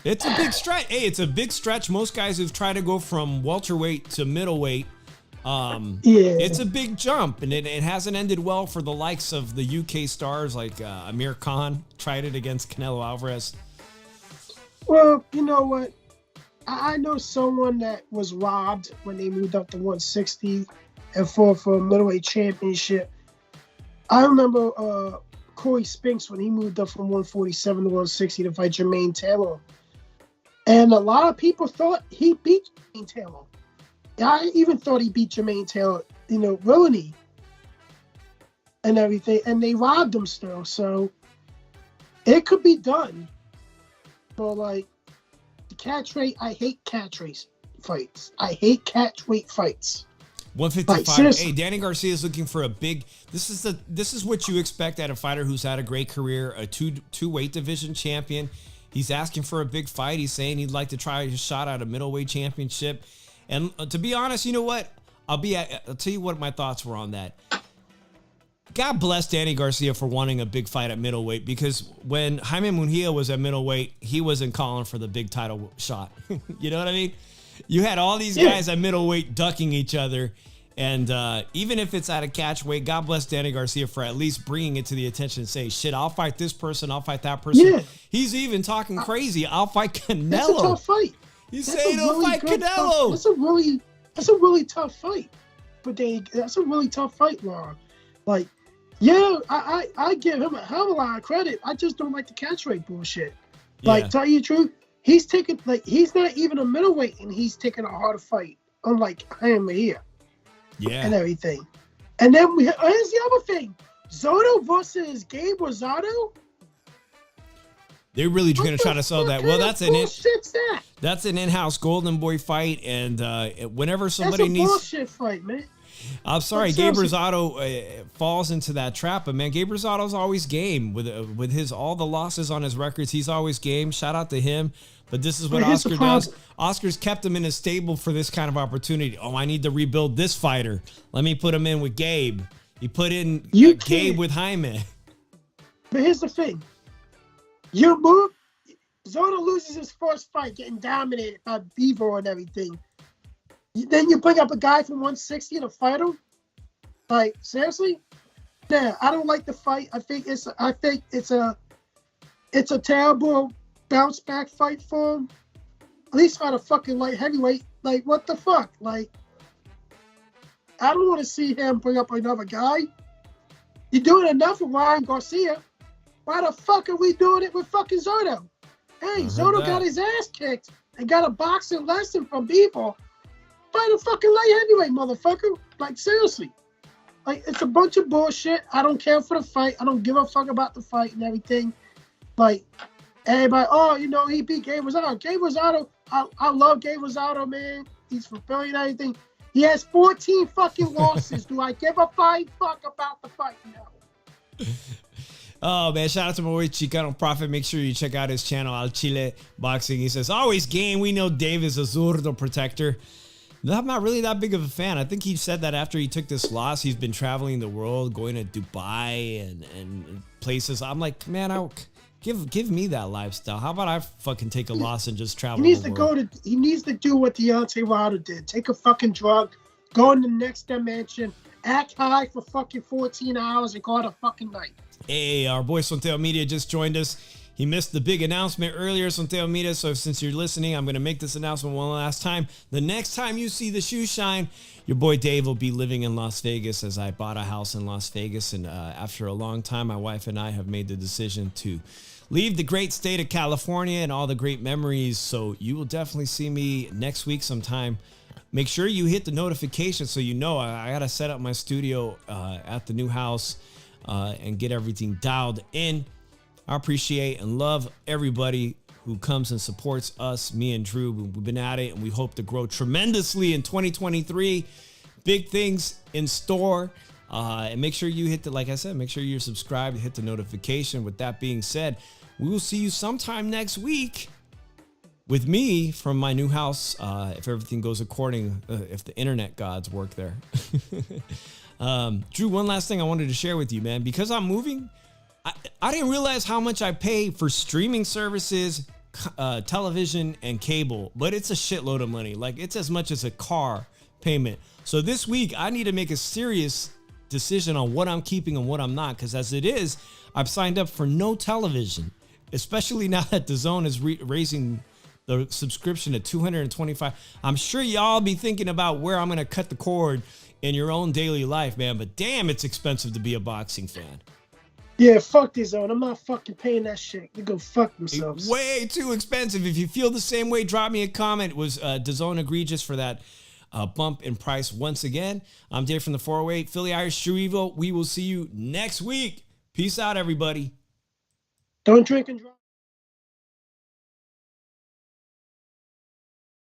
it's a big stretch. Hey, it's a big stretch. Most guys who've tried to go from welterweight to middleweight, it's a big jump, and it hasn't ended well for the likes of the UK stars like Amir Khan. Tried it against Canelo Alvarez. Well, you know what? I know someone that was robbed when they moved up to 160 and fought for a middleweight championship. I remember Corey Spinks when he moved up from 147 to 160 to fight Jermaine Taylor. And a lot of people thought he beat Jermaine Taylor. I even thought he beat Jermaine Taylor, villainy and everything. And they robbed him still. So it could be done. But the catch rate, I hate catch race fights. I hate catch weight fights. 155. seriously. Hey, Danny Garcia is looking for a big. This is what you expect at a fighter who's had a great career, a two weight division champion. He's asking for a big fight. He's saying he'd like to try his shot at a middleweight championship. And to be honest, you know what? I'll tell you what my thoughts were on that. God bless Danny Garcia for wanting a big fight at middleweight, because when Jaime Munguia was at middleweight, he wasn't calling for the big title shot. You know what I mean? You had all these guys at middleweight ducking each other. And even if it's at a catch weight, God bless Danny Garcia for at least bringing it to the attention and say, shit, I'll fight this person. I'll fight that person. Yeah. He's even talking crazy. I'll fight Canelo. That's a tough fight. He's That's saying he'll fight Canelo. That's a really tough fight. But that's a really tough fight, Ron. Like, yeah, I give him a hell of a lot of credit. I just don't like the catch weight bullshit. Like, tell you the truth, he's not even a middleweight, and he's taking a harder fight, unlike him here. Yeah. And everything. And then here's the other thing. Zotto versus Gabe Rosado? They're really going to try to sell that. Well, that's an in-house Goldenboy fight, and whenever somebody needs... That's a bullshit fight, man. I'm sorry, Gabe Rosado falls into that trap, but man, Gabe Rosado's always game with his all the losses on his records. He's always game. Shout out to him. But this is what Oscar does. Oscar's kept him in his stable for this kind of opportunity. Oh, I need to rebuild this fighter. Let me put him in with Gabe. He put in Gabe with Jaime. But here's the thing. You move. Zotto loses his first fight, getting dominated by Beaver and everything. Then you bring up a guy from 160 to fight him? Like, seriously? Yeah, I don't like the fight. I think it's a terrible bounce back fight for him. At least fight a fucking light heavyweight. Like, what the fuck? Like, I don't want to see him bring up another guy. You're doing enough with Ryan Garcia. Why the fuck are we doing it with fucking Zotto? Hey, Zotto got his ass kicked and got a boxing lesson from Beaver. Fight a fucking light heavyweight, motherfucker. Like, seriously. Like, it's a bunch of bullshit. I don't care for the fight. I don't give a fuck about the fight and everything. Like, everybody, he beat Gabe Rosado. Gabe Rosado, I love Gabe Rosado, man. He's from Philly and everything. He has 14 fucking losses. Do I give a flying fuck about the fight? No. Oh, man, shout out to my boy Chicano Prophet. Make sure you check out his channel, Al Chile Boxing. He says, always game. We know Dave is a zurdo protector. I'm not really that big of a fan. I think he said that after he took this loss, he's been traveling the world, going to Dubai and places. I'm like, man, give me that lifestyle. How about I fucking take a loss and just travel the world? He needs to do what Deontay Wilder did. Take a fucking drug, go in the next dimension, act high for fucking 14 hours, and call it a fucking night. Hey, our boy Sonteo Media just joined us. He missed the big announcement earlier, Sonteo Media, so since you're listening, I'm going to make this announcement one last time. The next time you see the shoe shine, your boy Dave will be living in Las Vegas, as I bought a house in Las Vegas, and after a long time, my wife and I have made the decision to leave the great state of California and all the great memories, so you will definitely see me next week sometime. Make sure you hit the notification so you know I got to set up my studio at the new house and get everything dialed in. I appreciate and love everybody who comes and supports us, me and Drew. We've been at it, and we hope to grow tremendously in 2023. Big things in store. And make sure you hit like I said, make sure you're subscribed, hit the notification. With that being said, we will see you sometime next week with me from my new house, if everything goes according, if the internet gods work there. Drew, one last thing I wanted to share with you, man. Because I'm moving, I didn't realize how much I pay for streaming services, television, and cable, but it's a shitload of money. Like, it's as much as a car payment. So this week, I need to make a serious decision on what I'm keeping and what I'm not, because as it is, I've signed up for no television, especially now that DAZN is raising the subscription to $225. I'm sure y'all be thinking about where I'm going to cut the cord in your own daily life, man, but damn, it's expensive to be a boxing fan. Yeah, fuck DAZN. I'm not fucking paying that shit. They go fuck themselves. Way too expensive. If you feel the same way, drop me a comment. Was DAZN egregious for that bump in price once again? I'm Dave from the 408, Philly Irish Drew Evos. We will see you next week. Peace out, everybody. Don't drink and drive.